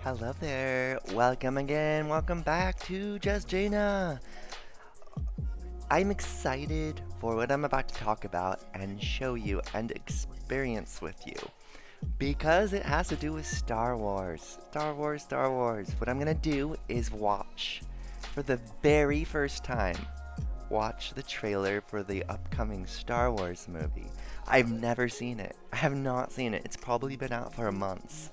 Hello there. Welcome again. Welcome back to Just Jaina. I'm excited for what I'm about to talk about and show you and experience with you because it has to do with Star Wars. Star Wars, Star Wars. What I'm going to do is watch for the very first time. Watch the trailer for the upcoming Star Wars movie. I've never seen it. I have not seen it. It's probably been out for months.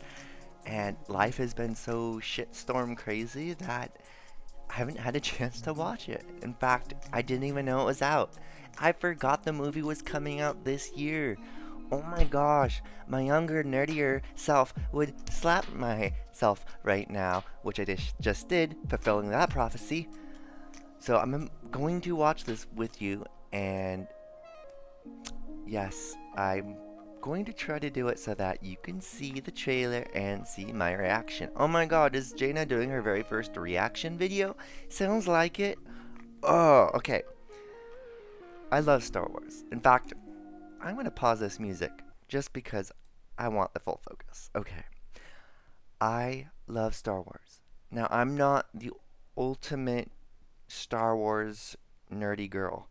And life has been so shitstorm crazy that I haven't had a chance to watch it. In fact, I didn't even know it was out. I forgot the movie was coming out this year. Oh my gosh, my younger, nerdier self would slap myself right now, which I just did, fulfilling that prophecy. So I'm going to watch this with you, and yes, I'm going to try to do it so that you can see the trailer and see my reaction. Oh my god, is Jaina doing her very first reaction video? Sounds like it. Oh, okay. I love Star Wars. In fact, I'm going to pause this music just because I want the full focus. Okay. I love Star Wars. Now, I'm not the ultimate Star Wars nerdy girl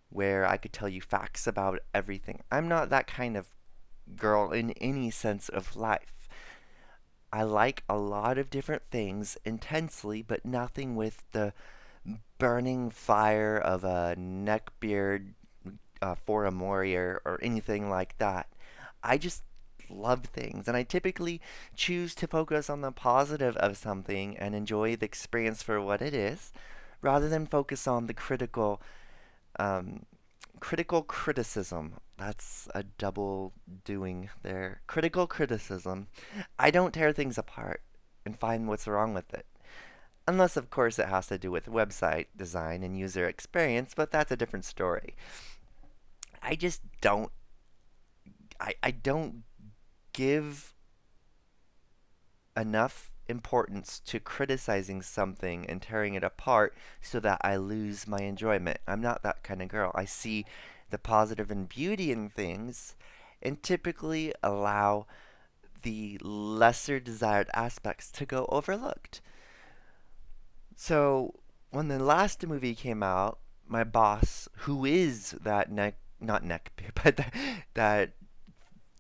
where I could tell you facts about everything. I'm not that kind of girl in any sense of life. I like a lot of different things intensely, but nothing with the burning fire of a neckbeard for a warrior or anything like that. I just love things, and I typically choose to focus on the positive of something and enjoy the experience for what it is, rather than focus on the um, critical criticism. That's a double doing there. Critical criticism. I don't tear things apart and find what's wrong with it. Unless, of course, it has to do with website design and user experience, but that's a different story. I just don't. I don't give enough importance to criticizing something and tearing it apart so that I lose my enjoyment. I'm not that kind of girl. I see the positive and beauty in things and typically allow the lesser desired aspects to go overlooked. So, when the last movie came out, my boss, who is that not neck, but that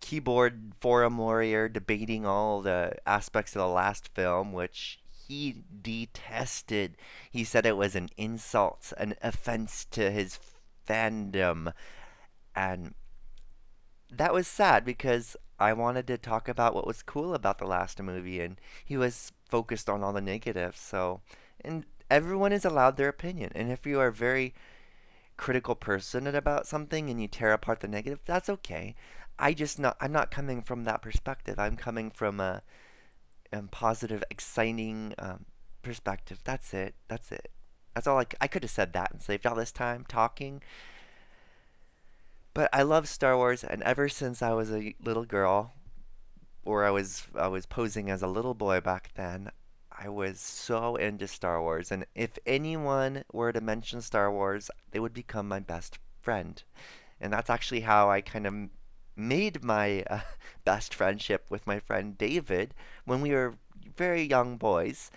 keyboard forum warrior debating all the aspects of the last film, which he detested. He said it was an insult, an offense to his fandom. And that was sad because I wanted to talk about what was cool about the last movie, and he was focused on all the negatives. So, and everyone is allowed their opinion. And if you are a very critical person about something and you tear apart the negative, that's okay. I'm not coming from that perspective. I'm coming from a positive, exciting perspective. That's it. That's it. That's all I could have said that and saved all this time talking. But I love Star Wars, and ever since I was a little girl, or I was posing as a little boy back then, I was so into Star Wars. And if anyone were to mention Star Wars, they would become my best friend. And that's actually how I kind of made my best friendship with my friend David when we were very young boys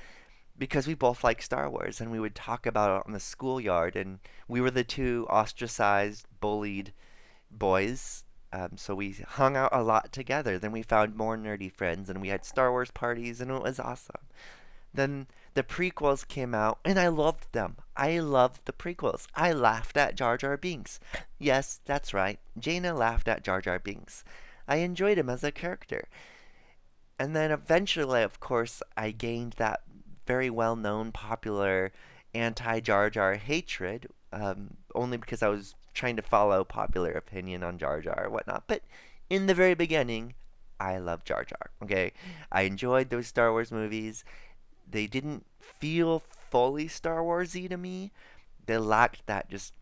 because we both liked Star Wars and we would talk about it on the schoolyard, and we were the two ostracized, bullied boys. So we hung out a lot together. Then we found more nerdy friends and we had Star Wars parties, and it was awesome. Then the prequels came out, and I loved them. I loved the prequels. I laughed at Jar Jar Binks. Yes, that's right. Jaina laughed at Jar Jar Binks. I enjoyed him as a character. And then eventually, of course, I gained that very well known, popular anti Jar Jar hatred, only because I was trying to follow popular opinion on Jar Jar or whatnot. But in the very beginning, I loved Jar Jar. Okay, I enjoyed those Star Wars movies. They didn't feel fully Star Warsy to me. They lacked that just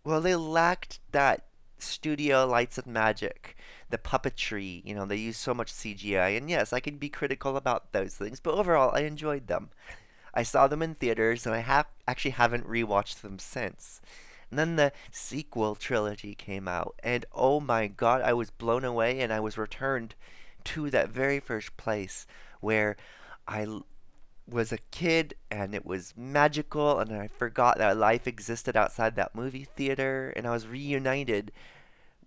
well, they lacked that studio lights and magic, the puppetry. They use so much CGI, and yes, I can be critical about those things, but overall, I enjoyed them. I saw them in theaters, and I have actually haven't rewatched them since. And then the sequel trilogy came out, and oh my god, I was blown away, and I was returned to that very first place where I was a kid and it was magical and I forgot that life existed outside that movie theater and I was reunited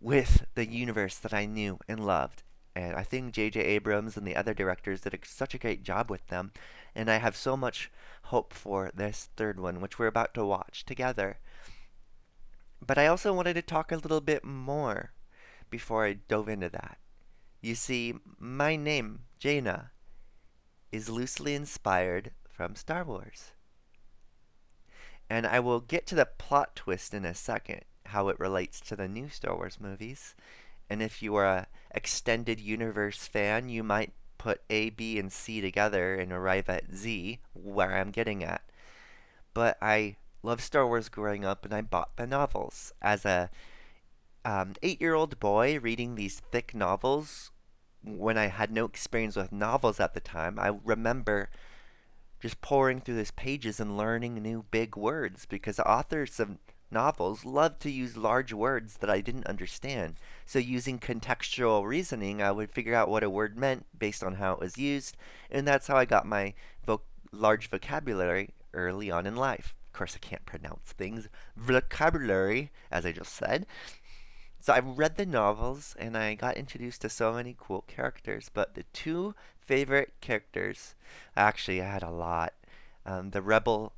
with the universe that I knew and loved. And I think J.J. Abrams and the other directors did such a great job with them. And I have so much hope for this third one, which we're about to watch together. But I also wanted to talk a little bit more before I dove into that. You see, my name, Jaina, is loosely inspired from Star Wars. And I will get to the plot twist in a second, how it relates to the new Star Wars movies. And if you are a extended universe fan, you might put A, B, and C together and arrive at Z, where I'm getting at. But I loved Star Wars growing up, and I bought the novels. As a 8-year-old boy reading these thick novels, when I had no experience with novels at the time, I remember just pouring through these pages and learning new big words because authors of novels love to use large words that I didn't understand. So using contextual reasoning, I would figure out what a word meant based on how it was used, and that's how I got my large vocabulary early on in life. Of course, I can't pronounce things. Vocabulary, as I just said. So I read the novels and I got introduced to so many cool characters, but the two favorite characters, actually I had a lot. The Rebel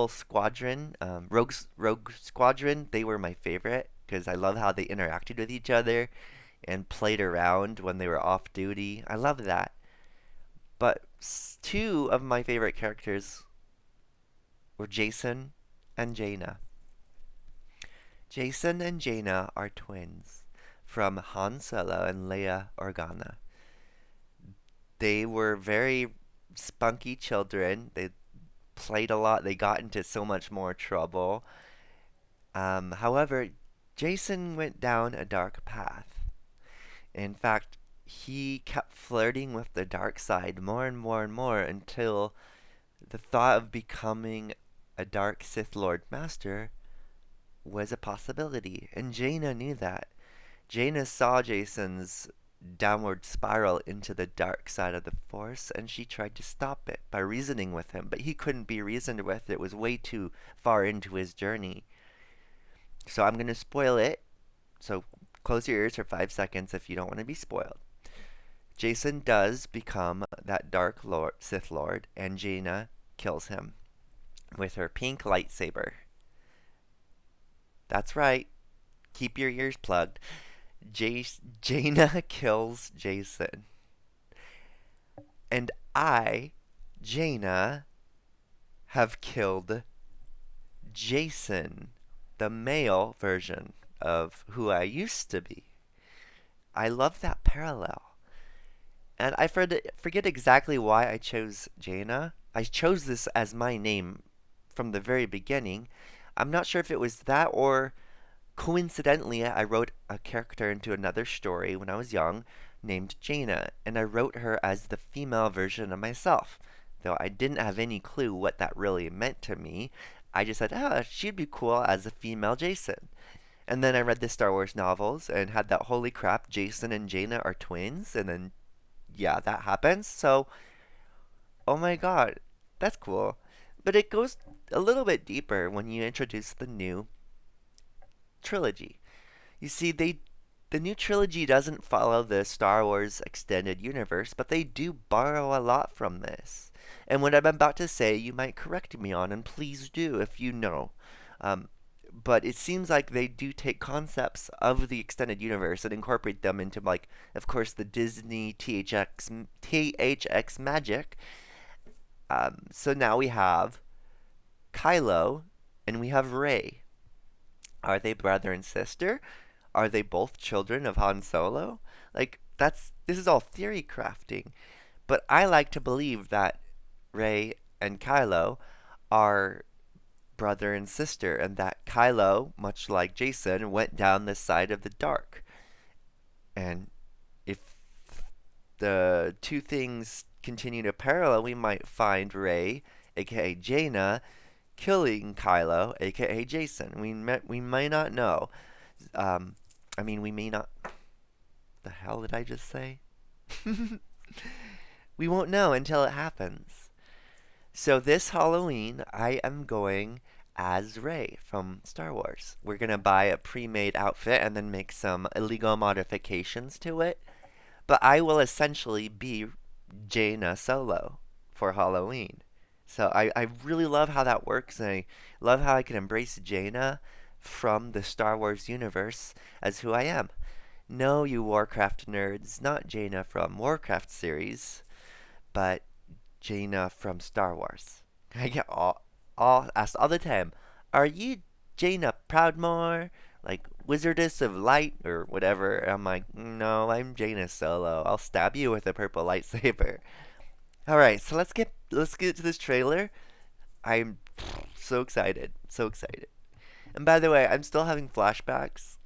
Squadron, Rogue Squadron, they were my favorite because I love how they interacted with each other and played around when they were off duty. I love that. But two of my favorite characters were Jason and Jaina. Jason and Jaina are twins from Han Solo and Leia Organa. They were very spunky children. They played a lot. They got into so much more trouble. However, Jason went down a dark path. In fact, he kept flirting with the dark side more and more and more until the thought of becoming a dark Sith Lord Master was a possibility, and Jaina knew that. Jaina saw Jason's downward spiral into the dark side of the Force, and she tried to stop it by reasoning with him, but he couldn't be reasoned with. It was way too far into his journey. So I'm going to spoil it, so close your ears for 5 seconds if you don't want to be spoiled. Jason does become that Dark Lord, Sith Lord, and Jaina kills him with her pink lightsaber. That's right. Keep your ears plugged. Jaina kills Jason. And I, Jaina, have killed Jason, the male version of who I used to be. I love that parallel. And I forget exactly why I chose Jaina. I chose this as my name from the very beginning. I'm not sure if it was that or coincidentally I wrote a character into another story when I was young named Jaina, and I wrote her as the female version of myself. Though I didn't have any clue what that really meant to me, I just said, she'd be cool as a female Jason. And then I read the Star Wars novels and had that holy crap, Jason and Jaina are twins, and then yeah, that happens. So, oh my god, that's cool. But it goes a little bit deeper when you introduce the new trilogy. You see, the new trilogy doesn't follow the Star Wars extended universe, but they do borrow a lot from this. And what I'm about to say, you might correct me on, and please do if you know. Um, but it seems like they do take concepts of the extended universe and incorporate them into, like, of course, the Disney THX magic. So now we have Kylo and we have Rey. Are they brother and sister? Are they both children of Han Solo? Like, this is all theory crafting. But I like to believe that Rey and Kylo are brother and sister, and that Kylo, much like Jason, went down the side of the dark. And if the two things continue to parallel, we might find Rey, aka Jaina, killing Kylo, aka Jason. We may not know. We may not. The hell did I just say? We won't know until it happens. So this Halloween, I am going as Rey from Star Wars. We're gonna buy a pre-made outfit and then make some illegal modifications to it. But I will essentially be Jaina Solo for Halloween. So I really love how that works, and I love how I can embrace Jaina from the Star Wars universe as who I am. No, you Warcraft nerds, not Jaina from Warcraft series, but Jaina from Star Wars. I get all asked all the time, are you Jaina Proudmoore? Like Wizardess of Light or whatever. I'm like, no, I'm Jaina Solo. I'll stab you with a purple lightsaber. Alright, so let's get to this trailer. I'm so excited. So excited. And by the way, I'm still having flashbacks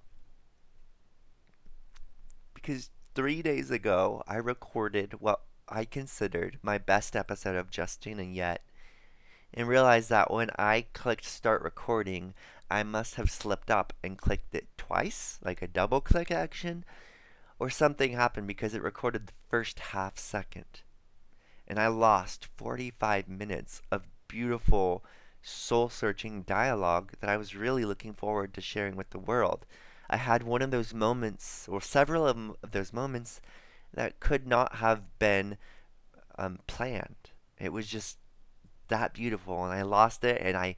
because 3 days ago I recorded what I considered my best episode of Just Jaina yet, and realized that when I clicked start recording, I must have slipped up and clicked it twice, like a double click action, or something happened because it recorded the first half second. And I lost 45 minutes of beautiful, soul searching dialogue that I was really looking forward to sharing with the world. I had one of those moments, or several of those moments, that could not have been planned. It was just that beautiful, and I lost it, and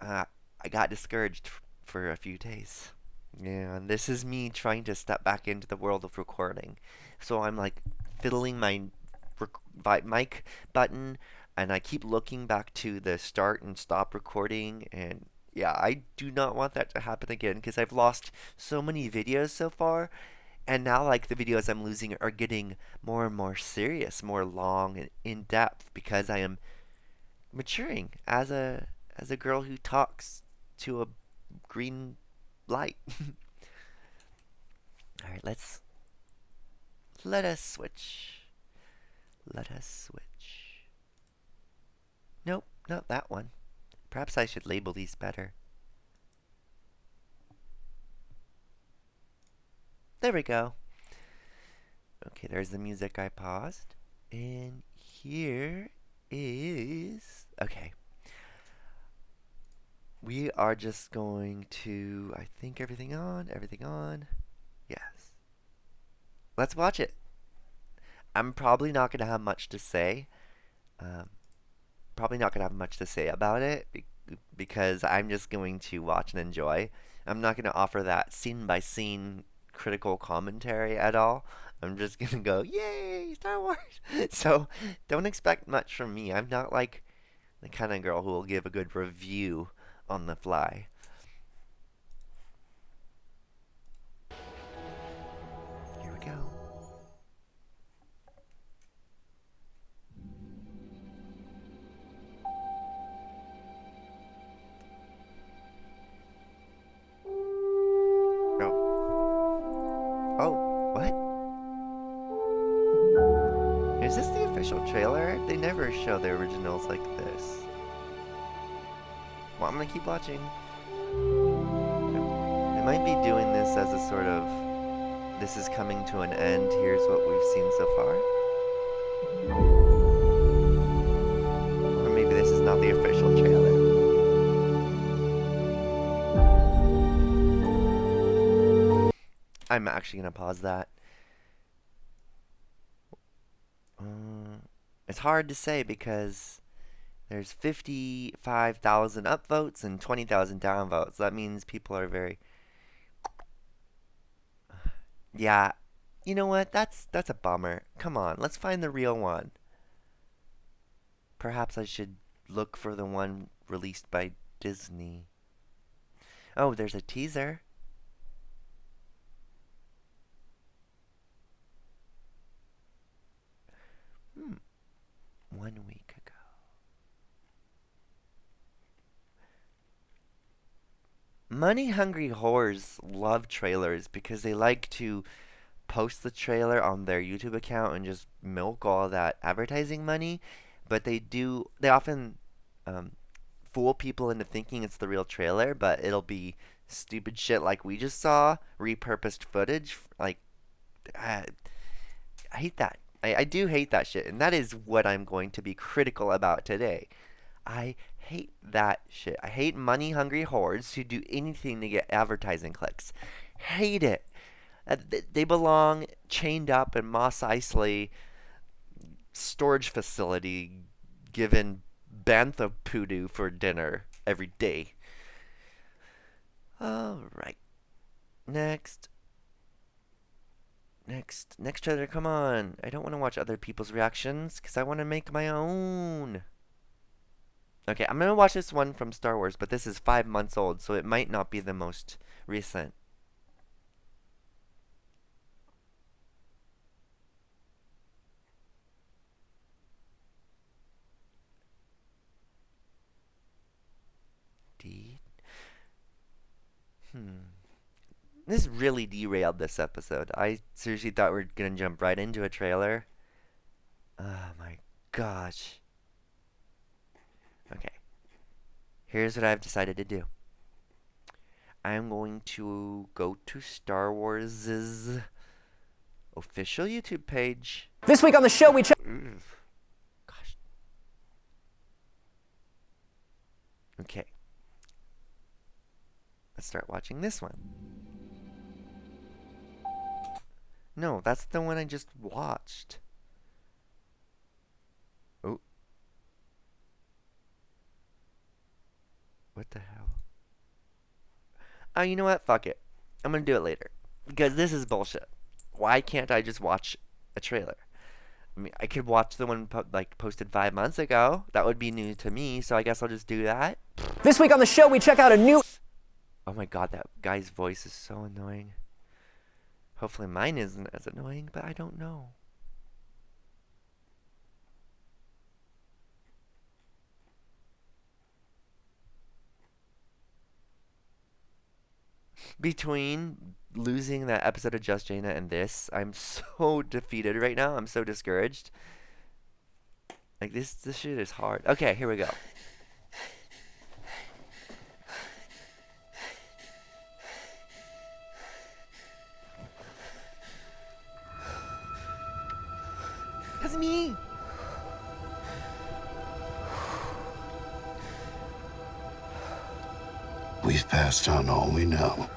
uh, I got discouraged for a few days. Yeah, and this is me trying to step back into the world of recording. So I'm like fiddling my mic button, and I keep looking back to the start and stop recording, and yeah, I do not want that to happen again because I've lost so many videos so far, and now like the videos I'm losing are getting more and more serious, more long and in depth because I am maturing as a girl who talks to a green light. All right, let us switch. Let us switch. Nope, not that one. Perhaps I should label these better. There we go. Okay, there's the music I paused. And here is... Okay. We are just going to... I think everything on, everything on. Yes. Let's watch it. I'm probably not going to have much to say. Um, Probably not going to have much to say about it because I'm just going to watch and enjoy. I'm not going to offer that scene by scene critical commentary at all. I'm just going to go, yay, Star Wars! So don't expect much from me. I'm not like the kind of girl who will give a good review on the fly. Here we go. Oh. Oh, what? Is this the official trailer? They never show the originals like this. Well, I'm gonna keep watching. They might be doing this as a sort of, this is coming to an end, here's what we've seen so far. Or maybe this is not the official trailer. I'm actually gonna pause that. It's hard to say because there's 55,000 upvotes and 20,000 downvotes. That means people are very... Yeah, you know what? That's a bummer. Come on, let's find the real one. Perhaps I should look for the one released by Disney. Oh, there's a teaser. Hmm. 1 week ago. Money-hungry whores love trailers because they like to post the trailer on their YouTube account and just milk all that advertising money. But they often um, fool people into thinking it's the real trailer, but it'll be stupid shit like we just saw, repurposed footage. Like, uh, hate that. I do hate that shit, and that is what I'm going to be critical about today. I hate that shit. I hate money hungry whores who do anything to get advertising clicks. Hate it. They belong chained up in Moss Eisley storage facility given bantha poodoo for dinner every day. Alright. Next. Next trailer, come on. I don't want to watch other people's reactions because I want to make my own. Okay, I'm going to watch this one from Star Wars, but this is 5 months old, so it might not be the most recent. This really derailed this episode. I seriously thought we were going to jump right into a trailer. Oh my gosh. Okay. Here's what I've decided to do. I'm going to go to Star Wars' official YouTube page. This week on the show, we check. Gosh. Okay. Let's start watching this one. No, that's the one I just watched. Oh. What the hell? Oh, you know what? Fuck it. I'm gonna do it later. Because this is bullshit. Why can't I just watch a trailer? I mean, I could watch the one posted 5 months ago. That would be new to me, so I guess I'll just do that. This week on the show, we check out a new. Oh my god, that guy's voice is so annoying. Hopefully mine isn't as annoying, but I don't know. Between losing that episode of Just Jaina and this, I'm so defeated right now. I'm so discouraged. Like, this shit is hard. Okay, here we go. That's me. We've passed on all we know.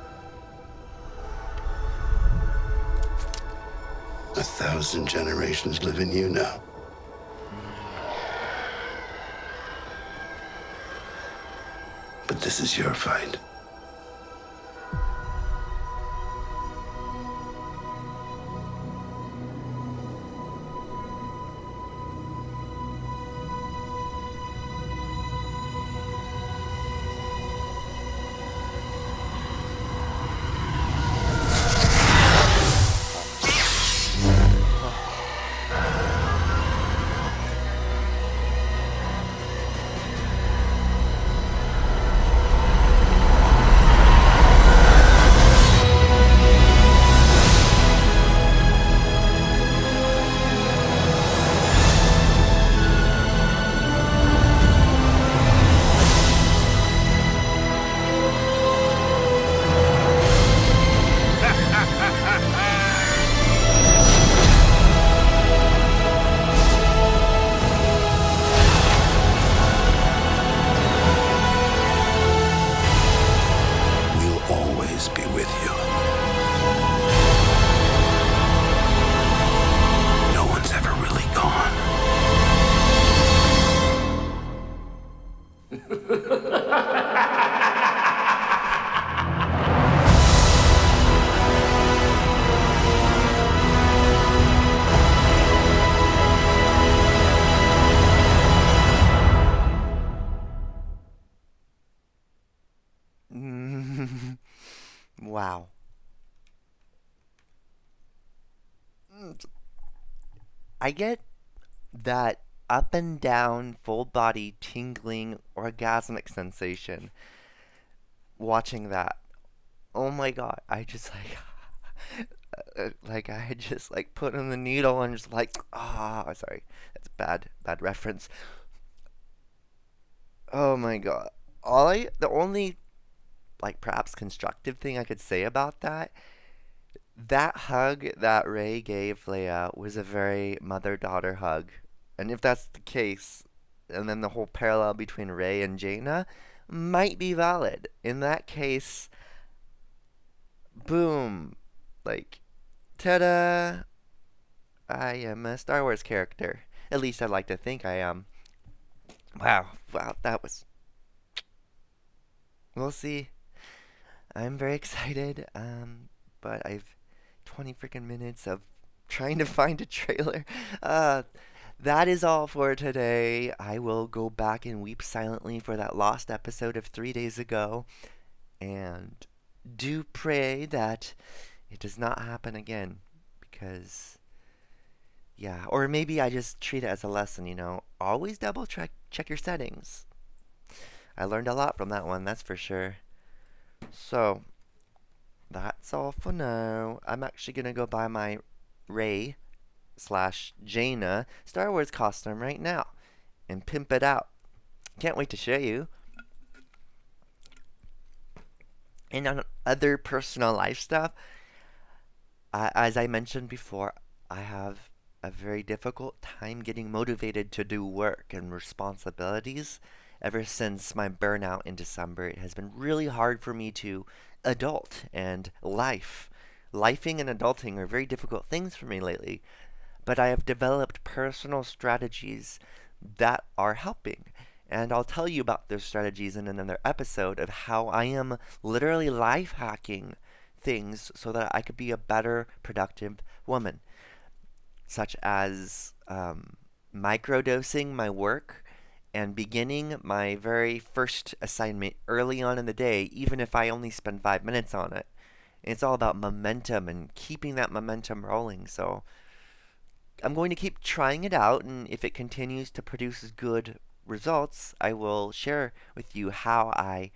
1,000 generations live in you now. But this is your fight. Wow. I get that up and down, full body, tingling, orgasmic sensation watching that. Oh my god, I just like I just put in the needle and just sorry, that's a bad reference. Oh my god. The only perhaps constructive thing I could say about that That hug that Ray gave Leia was a very mother-daughter hug. And if that's the case, and then the whole parallel between Ray and Jaina might be valid. In that case, boom. Like, ta-da! I am a Star Wars character. At least I'd like to think I am. Wow, that was. We'll see. I'm very excited. But I've 20 freaking minutes of trying to find a trailer. Uh, that is all for today. I will go back and weep silently for that lost episode of 3 days ago. And do pray that it does not happen again. Because, yeah. Or maybe I just treat it as a lesson, you know. Always double check your settings. I learned a lot from that one, that's for sure. So, that's all for now. I'm actually gonna go buy my Ray slash Jaina Star Wars costume right now and pimp it out. Can't wait to show you. And on other personal life stuff, as I mentioned before, I have a very difficult time getting motivated to do work and responsibilities. Ever since my burnout in December, it has been really hard for me to adult and life. Lifing and adulting are very difficult things for me lately, but I have developed personal strategies that are helping. And I'll tell you about those strategies in another episode of how I am literally life hacking things so that I could be a better, productive woman, such as microdosing my work and beginning my very first assignment early on in the day, even if I only spend 5 minutes on it. It's all about momentum and keeping that momentum rolling. So I'm going to keep trying it out, and if it continues to produce good results, I will share with you how I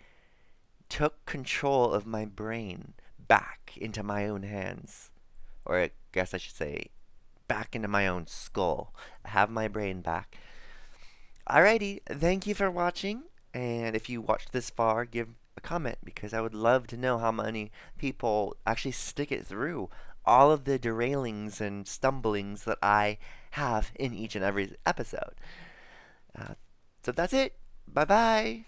took control of my brain back into my own hands. Or I guess I should say, back into my own skull. Have my brain back. Alrighty, thank you for watching. And if you watched this far, give a comment because I would love to know how many people actually stick it through all of the derailings and stumblings that I have in each and every episode. So that's it. Bye bye.